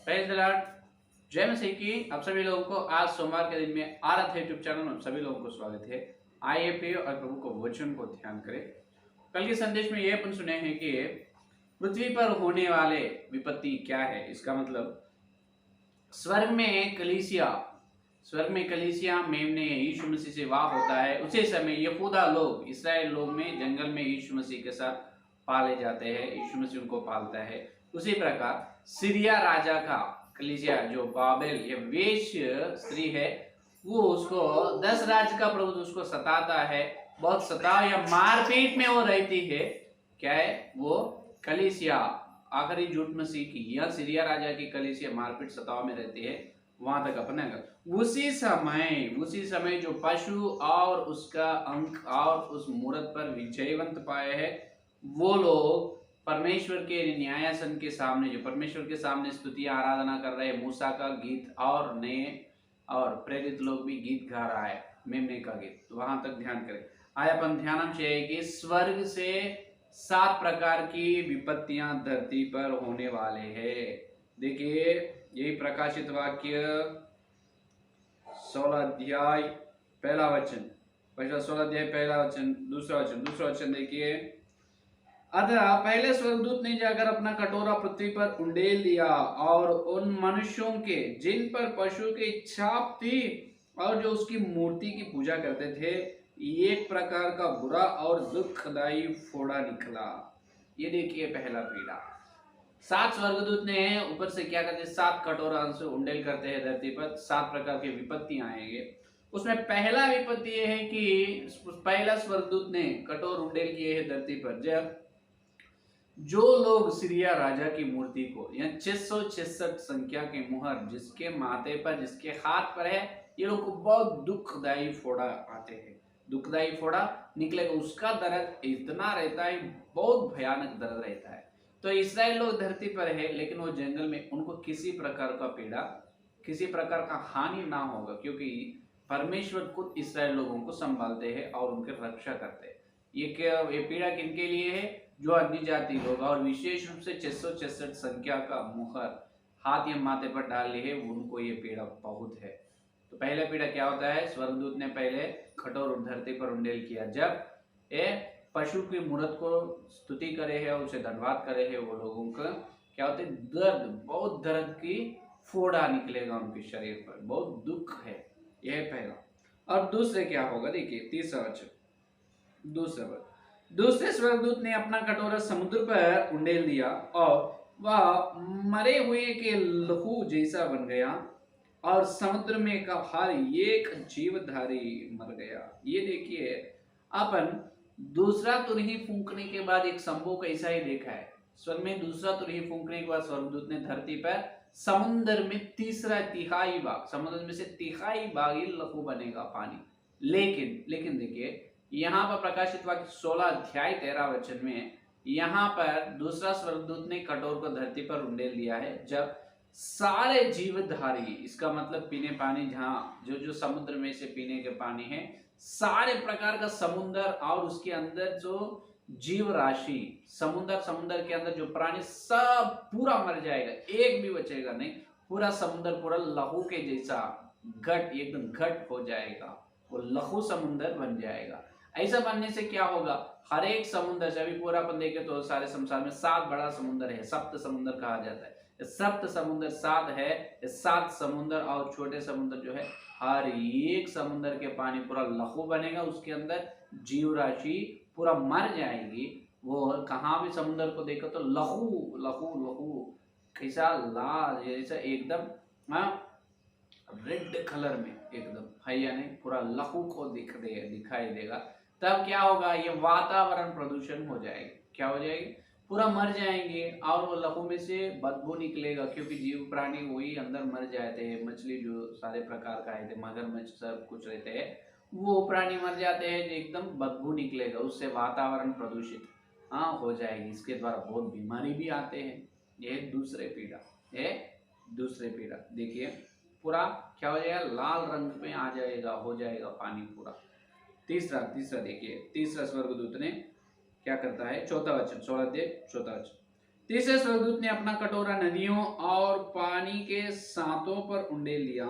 Praise the Lord. जय मसीह की। आप सभी लोगों को आज सोमवार के दिन में आराध्य यूट्यूब चैनल में सभी लोगों को स्वागत है। आइए प्रिय और प्रभु को वचन को ध्यान करें। कल के संदेश में ये अपन सुने हैं कि पृथ्वी पर होने वाले विपत्ति क्या है। इसका मतलब स्वर्ग में कलीसिया मेमने यीशु मसीह से वाह होता है। उसी समय यहूदा लोग, इस्राएल लोग में जंगल में यीशु मसीह के साथ पाले जाते हैं। यीशु मसीह उनको पालता है। उसी प्रकार सीरिया राजा का कलीसिया, जो बाबेल या वेश्य स्त्री है, वो उसको 10 राज्य का प्रभु उसको सताता है। बहुत सताव या मारपीट में वो रहती है। क्या है वो? कलीसिया, आखिरी झूठ मसीह की या सीरिया राजा की कलीसिया मारपीट सताव में रहती है। वहां तक अपने उसी समय जो पशु और उसका अंक और उस मूर्त पर विजयवंत पाए हैं, वो लोग परमेश्वर के न्यायासन के सामने, जो परमेश्वर के सामने स्तुति आराधना कर रहे हैं। मूसा का गीत और नए और प्रेरित लोग भी गीत गा रहा है, मेमने का गीत। तो वहां तक ध्यान करें। आया अपन ध्यान चाहिए कि स्वर्ग से 7 प्रकार की विपत्तियां धरती पर होने वाले हैं। देखिए, यही प्रकाशित वाक्य 16 अध्याय पहला वचन, 16 अध्याय पहला वचन, दूसरा वचन देखिए। अतः पहले स्वर्गदूत ने जाकर अपना कटोरा पृथ्वी पर उंडेल दिया और उन मनुष्यों के जिन पर पशु की छाप थी और जो उसकी मूर्ति की पूजा करते थे, एक प्रकार का बुरा और दुखदायी फोड़ा निकला। ये देखिए पहला पीड़ा। 7 स्वर्गदूत ने ऊपर से क्या करते, 7 कटोरा से उंडेल करते हैं धरती पर। 7 प्रकार की विपत्ति आएंगे। उसमें पहला विपत्ति यह है कि पहला स्वर्गदूत ने कटोर उंडेल किए हैं धरती पर। जब जो लोग सीरिया राजा की मूर्ति को, या 666 संख्या के मुहर जिसके माथे पर, जिसके हाथ पर है, ये लोग को बहुत दुखदायी फोड़ा आते हैं। दुखदायी फोड़ा निकलेगा। उसका दर्द इतना रहता है, बहुत भयानक दर्द रहता है। तो इस्राएल लोग धरती पर है, लेकिन वो जंगल में, उनको किसी प्रकार का पीड़ा, किसी प्रकार का हानि ना होगा, क्योंकि परमेश्वर खुद इस्राएल लोगों को संभालते हैं और उनकी रक्षा करते हैं। ये पीड़ा किनके लिए है? जो अन्य जाति लोग, और विशेष रूप से 666 संख्या का मुहर हाथ या माथे पर डाल ली है, उनको ये पीड़ा बहुत है। तो पहला पीड़ा क्या होता है? स्वर्गदूत ने पहले कठोर धरती पर उंडेल किया। जब ये पशु की मूर्त को स्तुति करे है और उसे धन्यवाद करे है, वो लोगों का क्या होता है? दर्द, बहुत दर्द की फोड़ा निकलेगा उनके शरीर पर, बहुत दुख है। यह पहला। और दूसरे क्या होगा? देखिए तीसरा वचन, दूसरे स्वर्गदूत ने अपना कटोरा समुद्र पर उंडेल दिया और वह मरे हुए के लहू जैसा बन गया और समुद्र में का हर एक जीवधारी मर गया। ये देखिए, अपन दूसरा तुरही फूंकने के बाद एक संभोग ऐसा ही देखा है। स्वर्ग में दूसरा तुरही फूंकने के बाद स्वर्गदूत ने धरती पर समुद्र में तीसरा तिहाई भाग, समुद्र में से तिहाई भाग ही लहू बनेगा, पानी। लेकिन देखिए, यहाँ पर प्रकाशित वाक्य 16 अध्याय 13 वचन में, यहाँ पर दूसरा स्वर्गदूत ने कटोर को धरती पर उंडेल दिया है। जब सारे जीवधारी, इसका मतलब पीने पानी, जहाँ जो समुद्र में से पीने के पानी है, सारे प्रकार का समुद्र और उसके अंदर जो जीव राशि, समुद्र के अंदर जो प्राणी, सब पूरा मर जाएगा, एक भी बचेगा नहीं। पूरा समुद्र पूरा लहू के जैसा घट, एकदम घट हो जाएगा, वो लहू समुद्र बन जाएगा। ऐसा बनने से क्या होगा? हर एक समुद्र से, अभी पूरा अपन देखे तो सारे संसार में 7 बड़ा समुद्र है, सप्त समुद्र कहा जाता है। सप्त समुद्र 7 है। 7 समुद्र और छोटे समुद्र जो है, हर एक समुद्र के पानी पूरा लहू बनेगा, उसके अंदर जीव राशि पूरा मर जाएगी। वो कहाँ भी समुद्र को देखो तो लहू लहू लहू, कैसा लाल, जैसा एकदम रेड कलर में एकदम है, या नहीं? पूरा लहू को दिखाई देगा। तब क्या होगा? ये वातावरण प्रदूषण हो जाएगी। क्या हो जाएगी? पूरा मर जाएंगे और वो लहू में से बदबू निकलेगा, क्योंकि जीव प्राणी वही अंदर मर जाते हैं। मछली जो सारे प्रकार का है, मगरमच्छ सब कुछ रहते हैं, वो प्राणी मर जाते हैं, एकदम बदबू निकलेगा, उससे वातावरण प्रदूषित हो जाएगी। इसके द्वारा बहुत बीमारी भी आते हैं। यह दूसरे पीड़ा देखिए, पूरा क्या हो जाएगा? लाल रंग में आ जाएगा, हो जाएगा पानी पूरा। तीसरा देखिए, तीसरा स्वर्गदूत ने क्या करता है? चौथा वचन, 16 अध्याय 4 वचन। तीसरे स्वर्गदूत ने अपना कटोरा नदियों और पानी के सातों पर उंडेल लिया,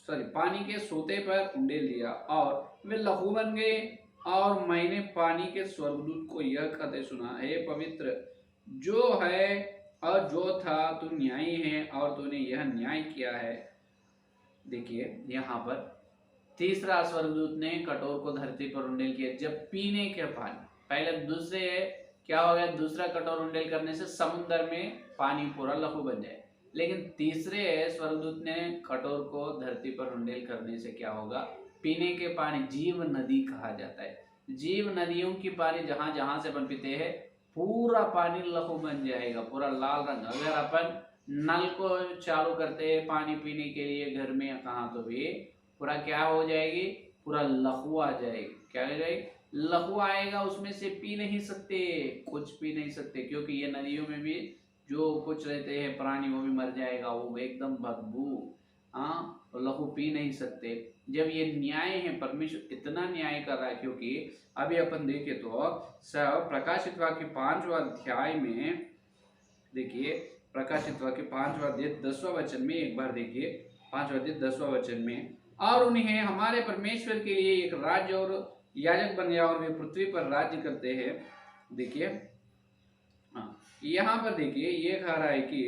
पानी के सोते पर उंडेल लिया और वे लहू बन गए। और मैंने पानी के स्वर्गदूत को यह कहते सुना, हे पवित्र जो है और जो था, तू न्यायी है और तूने यह न्याय किया है। देखिए यहाँ पर तीसरा स्वर्गदूत ने कटोर को धरती पर उंडेल किया जब पीने के पानी, पहले दूसरे क्या हो गया, दूसरा कटोर उंडेल करने से समुद्र में पानी पूरा लहू बन जाए, लेकिन तीसरे स्वर्गदूत ने कटोर को धरती पर उंडेल करने से क्या होगा, पीने के पानी, जीव नदी कहा जाता है, जीव नदियों की पानी जहां जहां से अपन पीते हैं पूरा पानी लहू बन जाएगा, पूरा लाल रंग। अगर अपन नल को चालू करते हैं पानी पीने के लिए घर में कहाँ, तो भी पूरा क्या हो जाएगी, पूरा लहू आ जाएगी। क्या हो जाएगी, लहू आएगा, उसमें से पी नहीं सकते, कुछ पी नहीं सकते, क्योंकि ये नदियों में भी जो कुछ रहते हैं प्राणी वो भी मर जाएगा, वो एकदम बदबू, हाँ, तो लहू पी नहीं सकते। जब ये न्याय है, परमेश्वर इतना न्याय कर रहा है, क्योंकि अभी अपन देखे तो सब प्रकाशित वाक्य 5वां अध्याय में देखिए, प्रकाशित वाक्य 5वां अध्याय 10वां वचन में एक बार देखिए, 5वां अध्याय 10वां वचन में, और उन्हें हमारे परमेश्वर के लिए एक राज्य और याजक बन गया और वे पृथ्वी पर राज्य करते हैं। देखिए यहाँ पर देखिए ये कह रहा है कि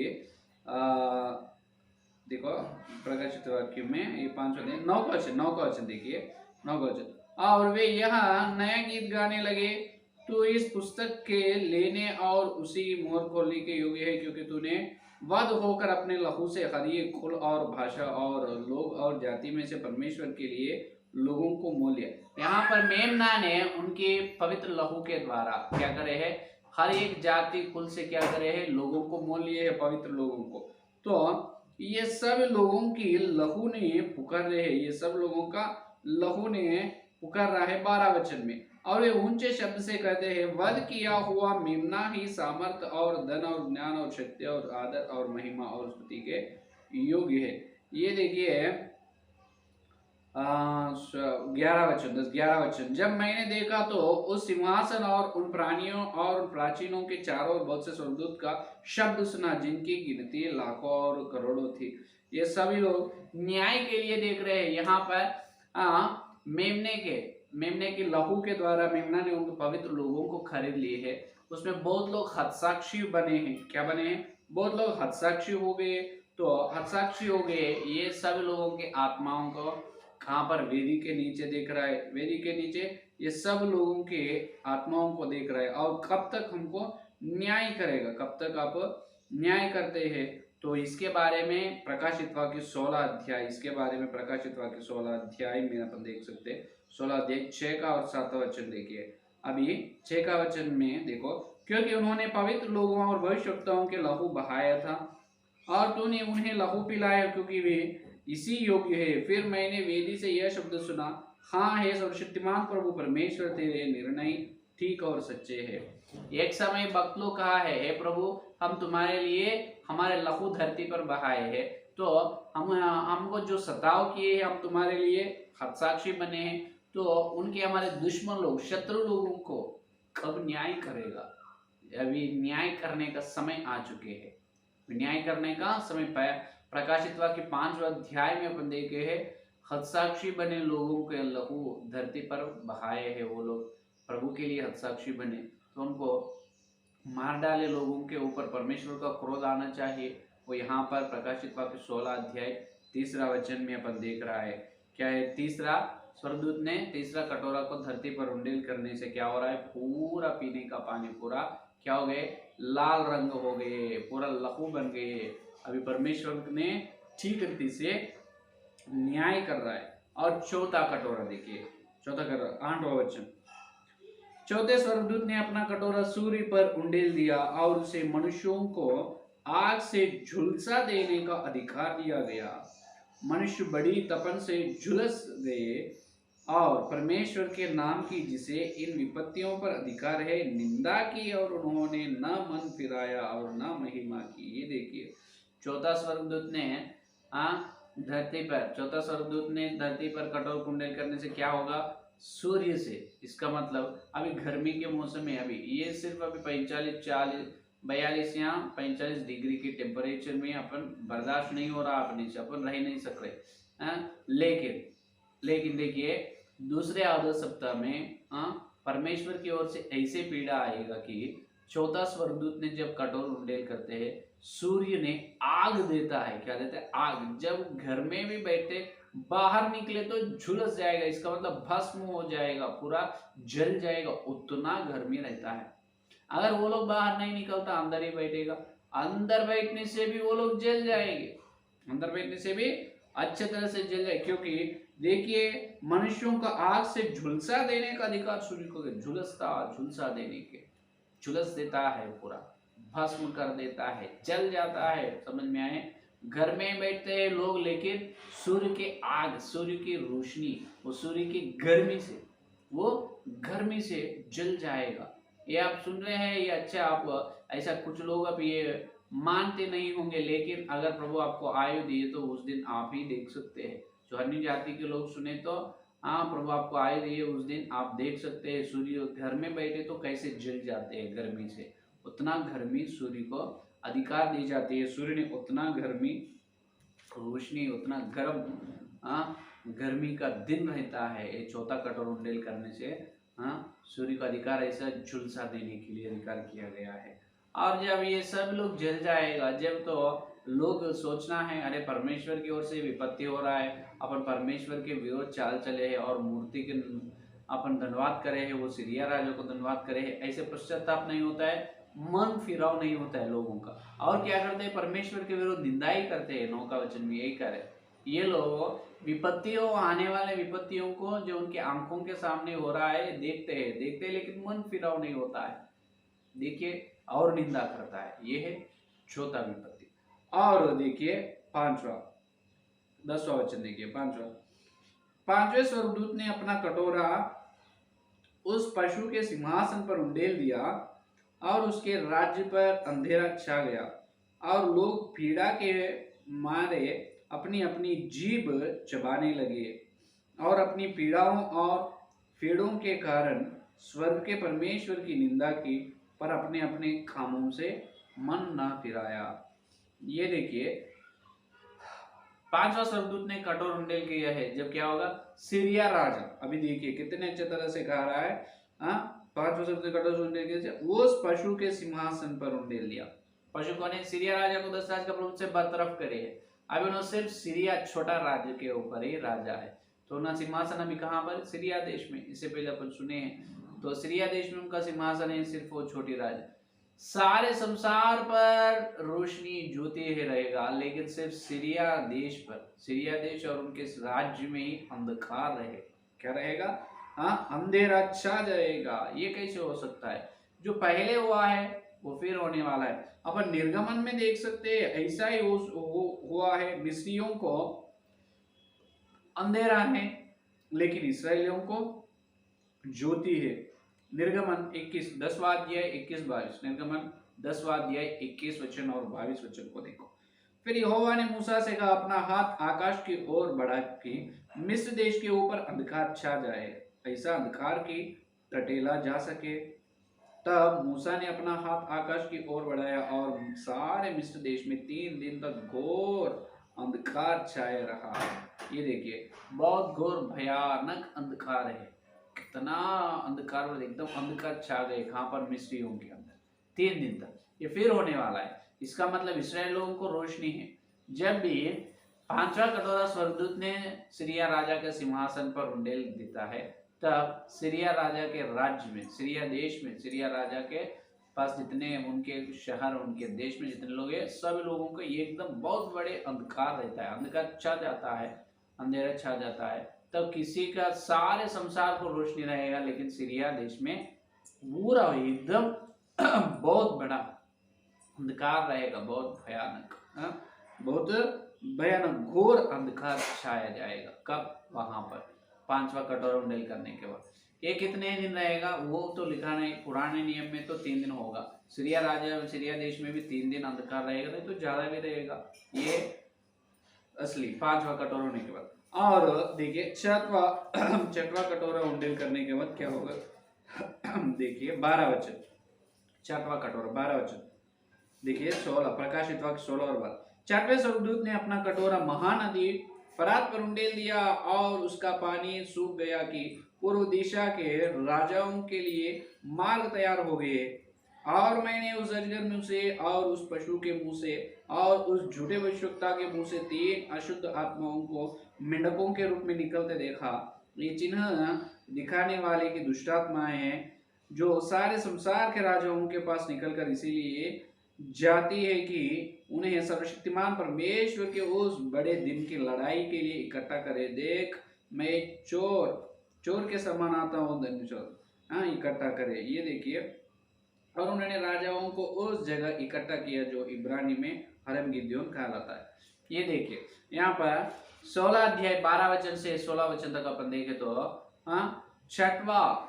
देखो प्रकाशित वाक्य में ये 5वां अध्याय 9 का वचन देखिए, 9 का वचन, और वे यहाँ नया गीत गाने लगे, तो इस पुस्तक के लेने और उसी मोहर खोलने के योग्य है, क्योंकि तूने वध होकर अपने लहू से हर एक कुल और भाषा और लोग और जाति में से परमेश्वर के लिए लोगों को मोल लिया। यहाँ पर मेमना ने उनके पवित्र लहू के द्वारा क्या करे है, हर एक जाति कुल से क्या करे है, लोगों को मोल लिए है, पवित्र लोगों को। तो ये सब लोगों की लहू ने पुकार रहे हैं, ये सब लोगों का लहू ने पुकार रहा है 12 वचन में, और वे ऊंचे शब्द से कहते हैं, वध किया हुआ मेमना ही सामर्थ और धन और ज्ञान और शक्ति और आदर और महिमा और स्तुति के योग्य है। ये देखिए 11 वचन, 10-11 वचन, जब मैंने देखा तो उस सिंहासन और उन प्राणियों और उन प्राचीनों के चारों ओर बहुत से स्वर्गदूत का शब्द सुना, जिनकी गिनती लाखों और करोड़ों थी। ये सभी लोग न्याय के लिए देख रहे हैं। यहाँ पर मेमने के लहू के द्वारा मेमना ने उन पवित्र लोगों को खरीद लिए है। उसमें बहुत लोग हतसाक्षी बने हैं। क्या बने हैं? बहुत लोग हतसाक्षी हो गए। तो हतसाक्षी हो गए, ये सब लोगों के आत्माओं को कहाँ पर, वेदी के नीचे देख रहा है, वेदी के नीचे ये सब लोगों के आत्माओं को देख रहा है। और कब तक हमको न्याय करेगा, कब तक आप न्याय करते हैं, तो इसके बारे में प्रकाशित वाक्य 16 अध्याय, इसके बारे में प्रकाशित वाक्य 16 अध्याय में अपन देख सकते हैं। 16 अध्याय 6 का और 7 वचन देखिए। अभी 6 का वचन में देखो, क्योंकि उन्होंने पवित्र लोगों और भविष्यवक्ताओं के लहू बहाया था और तूने उन्हें लहू पिलाया, क्योंकि वे इसी योग्य है। फिर मैंने वेदी से यह शब्द सुना, हाँ है सर्वशक्तिमान प्रभु परमेश्वर, तेरे निर्णय ठीक और सच्चे हैं। एक समय भक्त लोग कहा है, हे प्रभु हम तुम्हारे लिए हमारे लहू धरती पर बहाए हैं, तो हमको जो सताव किए हैं, हम तुम्हारे लिए हतसाक्षी बने हैं, तो उनके हमारे दुश्मन लोग, शत्रु लोगों को कब न्याय करेगा? अभी न्याय करने का समय आ चुके हैं, न्याय करने का समय पाया। प्रकाशित वाक्य 5वां अध्याय में अपन देखे हैं, हतसाक्षी बने लोगों के लहू धरती पर बहाए हैं। वो लोग प्रभु के लिए हतसाक्षी बने, तो उनको मार डाले लोगों के ऊपर परमेश्वर का क्रोध आना चाहिए। वो यहाँ पर प्रकाशित वाक्य 16 अध्याय 3 वचन में अपन देख रहा है। क्या है? तीसरा स्वर्गदूत ने तीसरा कटोरा को धरती पर उंडेल करने से क्या हो रहा है? पूरा पीने का पानी पूरा क्या हो गए? लाल रंग हो गए, पूरा लहू बन गए। अभी परमेश्वर ने ठीक रीति से न्याय कर रहा है। और चौथा कटोरा देखिए, चौथा कटोरा 8वां वचन, चौथे स्वर्गदूत ने अपना कटोरा सूर्य पर उंडेल दिया और उसे मनुष्यों को आग से झुलसा देने का अधिकार दिया गया। मनुष्य बड़ी तपन से झुलस गए और परमेश्वर के नाम की, जिसे इन विपत्तियों पर अधिकार है, निंदा की और उन्होंने न मन फिराया और न महिमा की। ये देखिए चौथा स्वर्गदूत ने धरती पर, चौथा स्वर्गदूत ने धरती पर कटोर कुंडल करने से क्या होगा? सूर्य से। इसका मतलब अभी गर्मी के मौसम में, अभी ये सिर्फ अभी 45-40 42 या 45 डिग्री के टेम्परेचर में अपन बर्दाश्त नहीं हो रहा अपने से, अपन रह नहीं सक रहे लेकिन लेकिन देखिए दूसरे आधे सप्ताह में परमेश्वर की ओर से ऐसे पीड़ा आएगा कि चौथा स्वर्गदूत ने जब कठोर उंडेल करते हैं, सूर्य ने आग देता है। क्या देता है? आग। जब घर में भी बैठे बाहर निकले तो झुलस जाएगा, इसका मतलब भस्म हो जाएगा, पूरा जल जाएगा, उतना गर्मी रहता है। अगर वो लोग बाहर नहीं निकलता, अंदर ही बैठेगा, अंदर बैठने से भी वो लोग जल जाएंगे, अंदर बैठने से भी अच्छे तरह से जल जाए। क्योंकि देखिए मनुष्यों का आग से झुलसा देने का अधिकार सूर्य को, झुलसा देने के, झुलस देता है, पूरा भस्म कर देता है, जल जाता है। समझ में आए? घर में बैठते हैं लोग, लेकिन सूर्य के आग, सूर्य की रोशनी, वो सूर्य की गर्मी से जल जाएगा। ये आप सुन रहे हैं, ये अच्छा, आप ऐसा कुछ लोग अब ये मानते नहीं होंगे, लेकिन अगर प्रभु आपको आयु दिए तो उस दिन आप ही देख सकते हैं। जो अन्य जाति के लोग सुने तो हाँ, प्रभु आपको आयु दिए, उस दिन आप देख सकते हैं सूर्य घर में बैठे तो कैसे जल जाते हैं गर्मी से। उतना गर्मी सूर्य को अधिकार दी जाती है। सूर्य ने उतना गर्मी, रोशनी, उतना गर्म गर्मी का दिन रहता है। ये चौथा कठोर उंडेल करने से सूर्य का अधिकार ऐसा झुलसा देने के लिए अधिकार किया गया है। और जब ये सब लोग जल जाएगा, जब तो लोग सोचना है अरे परमेश्वर की ओर से विपत्ति हो रहा है, अपन परमेश्वर के विरोध चाल चले हैं और मूर्ति के अपन धन्यवाद करे है, वो सीरिया राजा को धन्यवाद करे है, ऐसे पश्चाताप नहीं होता है, मन फिराव नहीं होता है लोगों का। और क्या करते हैं? परमेश्वर के विरोध निंदा ही करते हैं। 9 का वचन में यही करे, ये लोग विपत्तियों, आने वाले विपत्तियों को जो उनके आंखों के सामने हो रहा है देखते हैं, लेकिन मन फिराव नहीं होता है, देखिए, और निंदा करता है। ये है चौथा विपत्ति। और देखिए 5वां 10वां वचन देखिए, 5वें स्वर्गदूत ने अपना कटोरा उस पशु के सिंहासन पर उंडेल दिया और उसके राज्य पर अंधेरा छा गया, और लोग पीड़ा के मारे अपनी अपनी जीभ चबाने लगे और अपनी पीड़ाओं और पीड़ों के कारण स्वर्ग के परमेश्वर की निंदा की, पर अपने अपने कामों से मन न फिराया। ये देखिए 5वां स्वर्गदूत ने कठोर उंडेल किया है। जब क्या होगा? सीरिया राजा, अभी देखिए कितने अच्छे तरह से कह रहा है, 5वां स्वर्गदूत कठोर उंडेल किया, उस पशु के सिंहासन पर उंडेल दिया। पशु कौन है? सीरिया राजा को 10 राज का प्रभुत्व से बरतरफ करे है। अभी उन्होंने सिर्फ सीरिया छोटा राज्य के ऊपर ही राजा है, तो ना सिंहासन अभी कहाँ पर? सीरिया देश में। इससे पहले अपन सुने हैं, तो सीरिया देश में उनका सिंहासन है, सिर्फ वो छोटी राज्य। सारे संसार पर रोशनी ज्योति ही रहेगा, लेकिन सिर्फ सीरिया देश पर, सीरिया देश और उनके राज्य में ही अंधकार रहेगा। क्या रहेगा? अंधेरा छा जाएगा। ये कैसे हो सकता है? जो पहले हुआ है वो फिर होने वाला है। अपन निर्गमन में देख सकते हैं, ऐसा ही हुआ है। मिस्रियों को अंधेरा है, लेकिन इसराइलियों को ज्योति है। निर्गमन 21 10वां अध्याय 21-22, निर्गमन 10वां अध्याय 21 वचन और 22 वचन को देखो। फिर यहोवा ने मूसा से कहा, अपना हाथ आकाश की ओर बढ़ा कि मिस्र देश के ऊपर अंधकार छा जाए, ऐसा अंधकार की टटेला जा सके। तब मूसा ने अपना हाथ आकाश की ओर बढ़ाया और सारे मिस्र देश में 3 दिन तक घोर अंधकार छाया रहा। ये देखिए बहुत घोर भयानक अंधकार है, कितना अंधकार, एकदम अंधकार छा गए कहाँ पर? मिस्रियों के अंदर 3 दिन तक। ये फिर होने वाला है। इसका मतलब इसराइल लोगों को रोशनी है। जब भी 5वां कटोरा स्वर्गदूत ने सीरिया राजा के सिंहासन पर उंडेल देता है, तब सीरिया राजा के राज्य में, सीरिया देश में, सीरिया राजा के पास जितने उनके शहर, उनके देश में जितने लोग हैं, सब लोगों को ये एकदम बहुत बड़े अंधकार रहता है, अंधकार छा जाता है, अंधेरा छा जाता है। तब किसी का सारे संसार को रोशनी रहेगा, लेकिन सीरिया देश में पूरा एकदम बहुत बड़ा अंधकार रहेगा, बहुत भयानक, बहुत भयानक घोर अंधकार छाया जाएगा। कब? वहां पर 5वां कटोरा उंडेल करने के बाद। ये कितने दिन रहेगा वो तो लिखा नहीं, पुराने नियम में तो 3 दिन होगा। सीरिया राजा, सीरिया देश में भी 3 दिन अंधकार रहेगा, नहीं तो ज्यादा भी रहेगा। ये असली 5वां कटोरा होने के बाद। और देखिए 6वां कटोरा उंडेल करने के बाद क्या होगा? देखिए 12 वचन, 6वां कटोरा 12 वचन। देखिए 16 प्रकाशित वाक्य 16 और 12। छठवें स्वर्गदूत ने अपना कटोरा महानदी फरात पर उंडेल दिया और उसका पानी सूख गया कि पूर्व दिशा के राजाओं के लिए मार्ग तैयार हो गए। और मैंने उस अजगर मुंह से और उस पशु के मुंह से और उस झूठे भविष्यवक्ता के मुंह से 3 अशुद्ध आत्माओं को मेंढकों के रूप में निकलते देखा। ये चिन्ह दिखाने वाले की दुष्ट आत्माएं हैं जो सारे संसार के राजाओं के पास निकलकर इसीलिए जाती है कि उन्हें सर्वशक्तिमान परमेश्वर के उस बड़े दिन की लड़ाई के लिए इकट्ठा करे। देख मैं एक चोर चोर के समान आता हूँ, धन्य चोर, हाँ इकट्ठा करे। ये देखिए, और उन्होंने राजाओं को उस जगह इकट्ठा किया जो इब्रानी में हरम गिद्योन कहलाता है। ये देखिए यहाँ पर 16 अध्याय 12 वचन से 16 वचन तक अपन देखें तो हाँ छठवा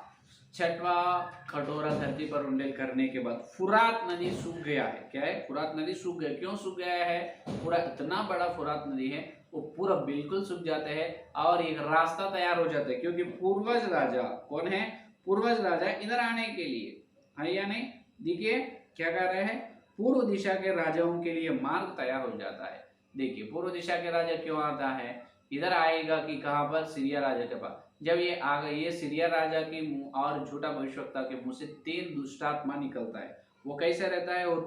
कटोरा धरती पर उंडेल करने के बाद फुरात नदी सूख गया है। क्या है? फुरात नदी सूख गया। क्यों सूख गया है? पूरा इतना बड़ा फुरात नदी है वो पूरा बिल्कुल सूख जाता है और एक रास्ता तैयार हो जाता है, क्योंकि पूर्वज राजा कौन है? पूर्वज राजा इधर आने के लिए है या नहीं? देखिए क्या कर रहे हैं? पूर्व दिशा के राजाओं के लिए मार्ग तैयार हो जाता है। देखिए पूर्व दिशा के राजा क्यों आता है? इधर आएगा कि कहां पर? सीरिया राजा के पास। जब ये आ गए, ये सीरिया राजा के मुंह और झूठा भविष्यवक्ता के मुंह से 3 दुष्टात्मा निकलता है। वो कैसे रहता है? वो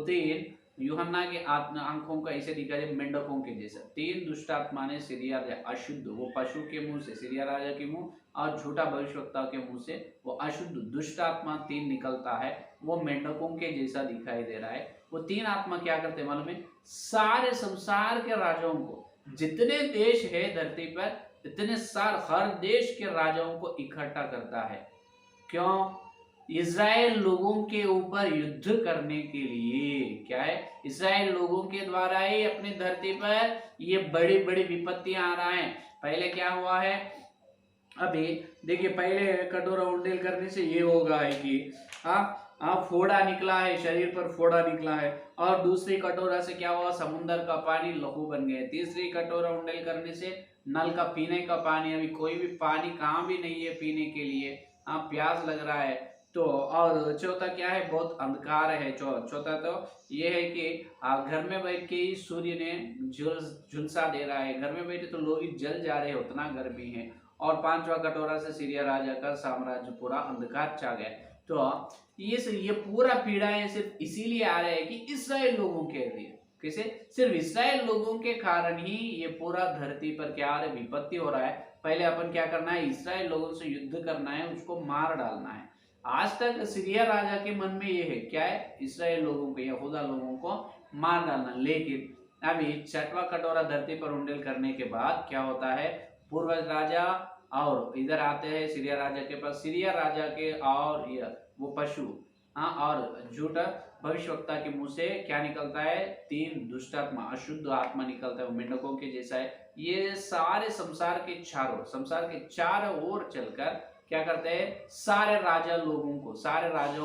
तीन यूहन्ना के आंखों का ऐसे दिखा जाए मेंढकों के जैसा। 3 दुष्टात्मा ने सीरिया अशुद्ध, वो पशु के मुंह से सीरिया राजा के मुंह और झूठा भविष्यवक्ता के मुंह से वो अशुद्ध दुष्ट आत्मा 3 निकलता है। वो मेंढकों के जैसा दिखाई दे रहा है। वो 3 आत्मा क्या करते मालूम है? सारे संसार के राजाओं को, जितने देश है धरती पर, इतने सार हर देश के राजाओं को इकट्ठा करता है। क्यों? इज़राइल लोगों के ऊपर युद्ध करने के लिए। क्या है? इज़राइल लोगों के द्वारा ही अपनी धरती पर ये बड़ी बड़ी विपत्तियां आ रहा है। पहले क्या हुआ है? अभी देखिए पहले कटोरा उंडेल करने से ये होगा है कि फोड़ा निकला है, शरीर पर फोड़ा निकला है। और दूसरी कटोरा से क्या हुआ? समुद्र का पानी लहू बन गया। तीसरी कटोरा उंडेल करने से नल का पीने का पानी, अभी कोई भी पानी कहाँ भी नहीं है पीने के लिए, प्यास लग रहा है तो। और चौथा क्या है? बहुत अंधकार है। चौथा तो ये है कि घर में बैठ के ही सूर्य ने झुलसा दे रहा है। घर में बैठे तो लोग जल जा रहे हैं, उतना गर्मी है। और 5वां कटोरा से सीरिया राजा का साम्राज्य पूरा अंधकार छा गया। तो ये पूरा पीड़ाएं सिर्फ इसीलिए आ रहे हैं कि इस्राएल लोगों के लिए, किसे? सिर्फ इस्राएल लोगों के कारण ही ये पूरा धरती पर क्या आ रहा है? विपत्ति हो रहा है। पहले अपन क्या करना है? इस्राएल लोगों से युद्ध करना है, उसको मार डालना है। आज तक सीरिया राजा के मन में ये है, क्या है? इस्राएल लोगों को, यहूदा लोगों को मार डालना। लेकिन अभी 6वां कटोरा धरती पर उंडेल करने के बाद क्या होता है? पूर्वज राजा और इधर आते हैं सीरिया राजा के पास। सीरिया राजा के और वो पशु और झूठा भविष्यवक्ता के मुंह से क्या निकलता है? 3 दुष्ट आत्मा, अशुद्ध आत्मा निकलता है, वो मेंढकों के जैसा है। ये सारे संसार के चारों ओर चलकर क्या करते हैं? सारे राजाओं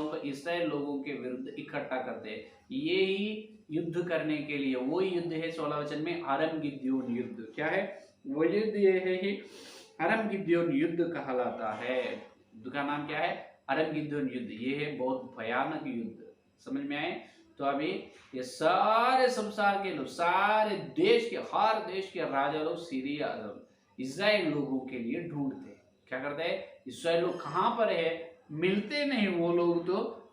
को इस्राएल लोगों के विरुद्ध इकट्ठा करते हैं। ये ही युद्ध करने के लिए, वो ही युद्ध है 16 वचन में अरम गिद्योन युद्ध। क्या है वो युद्ध? ये है ही अरम गिद्योन युद्ध कहलाता है। युद्ध का नाम क्या है? अरम गिद्योन युद्ध। ये है बहुत भयानक युद्ध। समझ में आए? तो अभी ये सारे संसार के लोग, सारे देश के, हर देश के राजा लोग सीरिया इस्राएल लोगों के लिए ढूंढते। क्या करते हैं? इस्राएल लोग कहाँ पर है? मिलते नहीं वो लोग तो।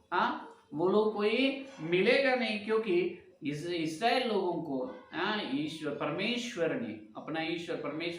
वो लोग कोई मिलेगा नहीं, क्योंकि इस्राएल लोगों को ईश्वर परमेश्वर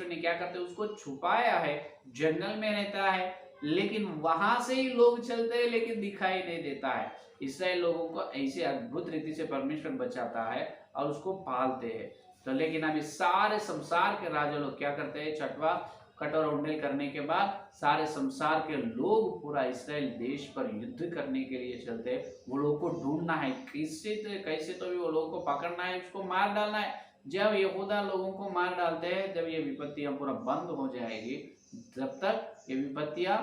ने क्या करते? उसको छुपाया है, जंगल में रहता है, लेकिन वहां से ही लोग चलते हैं, लेकिन दिखाई नहीं देता है। इस्राएल लोगों को ऐसे अद्भुत रीति से परमेश्वर बचाता है और उसको पालते हैं। तो लेकिन अभी सारे संसार के राजा लोग क्या करते हैं? 6वां कटोरा उंडेल करने के बाद सारे संसार के लोग पूरा इस्राएल देश पर युद्ध करने के लिए चलते हैं। वो लोग को ढूंढना है, कैसे तो भी वो लोगों को पकड़ना है, उसको मार डालना है। जब यहूदा लोगों को मार डालते हैं, जब ये विपत्तियां पूरा बंद हो जाएगी, जब तक ये विपत्तियां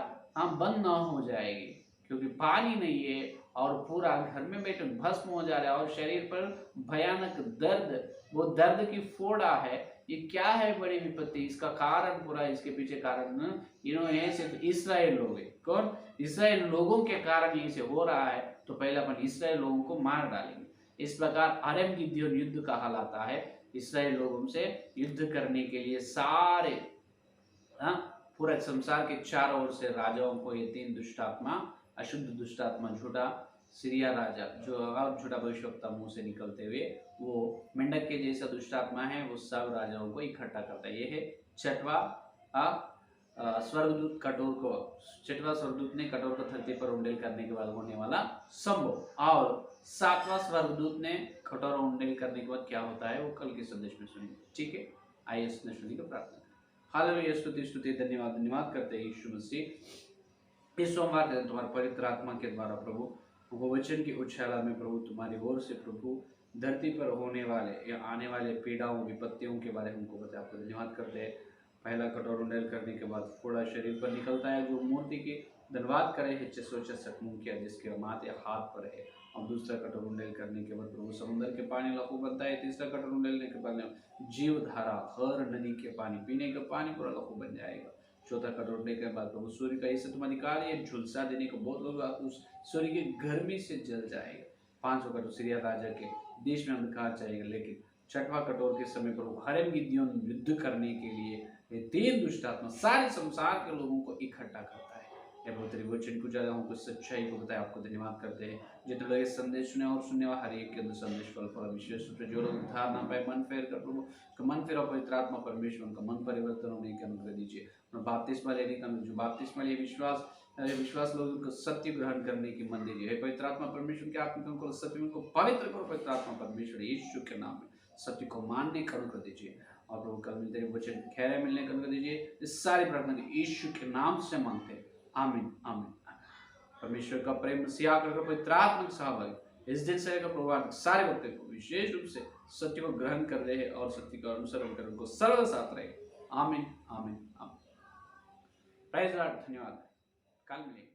बंद न हो जाएगी, क्योंकि पानी नहीं है और पूरा घर में बैठे भस्म हो जा रहा है और शरीर पर भयानक दर्द, वो दर्द की फोड़ा है। ये क्या है? बड़ी विपत्ति। इसका कारण पूरा, इसके पीछे कारण इन्होंने सिर्फ इस्राएल लोग है। कौन? इस्राएल लोगों के कारण ये से हो रहा है। तो पहले अपन इस्राएल लोगों को मार डालेंगे। इस प्रकार अरम गिद्योन युद्ध कहलाता है। इसराइल लोगों से युद्ध करने के लिए सारे पूरा संसार के चारों ओर से राजाओं को ये 3 दुष्ट आत्मा, अशुद्ध दुष्ट आत्मा, झूठा सीरिया राजा जो और झूठा भविष्यवक्ता मुंह से निकलते हुए वो मेंढक के जैसा दुष्ट आत्मा है, वो सब राजाओं को इकट्ठा करता है। ये है छठवा स्वर्गदूत कटोर को, छठवा स्वर्गदूत ने कटोर को धरती पर उंडेल करने के बाद होने वाला संभव, और 7वां स्वर्गदूत ने कटोरा उंडेल करने के बाद क्या होता है वो कल के संदेश में सुनेंगे। ठीक है, आइए सुनने की प्रार्थना। हालेलुया, स्तुति स्तुति धन्यवाद धन्यवाद करते हैं यीशु मसीह। इस सोमवार के दिन तुम्हारे पवित्र आत्मा के द्वारा प्रभु वो वचन की उछाला में प्रभु तुम्हारी ओर से प्रभु धरती पर होने वाले या आने वाले पीड़ाओं विपत्तियों के बारे में हमको बताया। आपको धन्यवाद करते हैं। पहला कटोरा उंडेल करने के बाद फोड़ा शरीर पर निकलता है जो मूर्ति की धन्यवाद करे है 666 मुंह किया जिसके माथे हाथ पर है। और दूसरा कटोरा उंडेल करने के बाद प्रभु समुद्र के पानी लहू बनता है। तीसरा कटोरा उंडेलने के बाद जीव धारा हर नदी के पानी, पीने का पानी पूरा लहू बन जाएगा। चौथा कटोरा उंडेल के बाद प्रभु सूर्य का इससे तुम अधिकार है झुलसा देने को बहुत लोग उस सूर्य की गर्मी से जल जाएगा। 5वां कटोरा सीरिया राजा के देश में अंधकार जाएगा। लेकिन 6वां कटोर के समय प्रभु हरम गिद्योन युद्ध करने के लिए ये 3 दुष्ट आत्मा सारे संसार के लोगों को इकट्ठा करता है। ये बहुत तेरे वचन को ज्यादा हमको सच्चाई को बताया। आपको धन्यवाद करते हैं जितने लोग संदेश सुने और सुनने वाले हर एक के अंदर संदेश फल फल विशेष रूप से जो लोग उद्धार ना पाए मन फेर कर प्रभु का मन फेरा पवित्र आत्मा परमेश्वर उनका मन परिवर्तन होने के अनुग्रह दीजिए। बपतिस्मा लेने का जो बपतिस्मा लिए विश्वास लोगों को सत्य ग्रहण करने की मन दीजिए। हे पवित्र आत्मा परमेश्वर के आत्मिकों को सत्य को पवित्र करो। पवित्र आत्मा परमेश्वर यीशु के नाम में सत्य को मानने का अनुग्रह दीजिए। और प्रभु कल मिलते वचन खैर मिलने का अनुग्रह दीजिए। इस सारी प्रार्थना यीशु के नाम से मांगते हैं, आमीन आमीन। परमेश्वर का प्रेम मसीहा कर पवित्र आत्मा के सहभागी इस दिन से प्रभाव सारे भक्तों को विशेष रूप से सत्य को ग्रहण कर रहे हैं और सत्य का अनुसरण कर उनको सर्व साथ रहे। आमीन आमीन आमीन। प्रेज़ द लॉर्ड, धन्यवाद। कल मिलेंगे।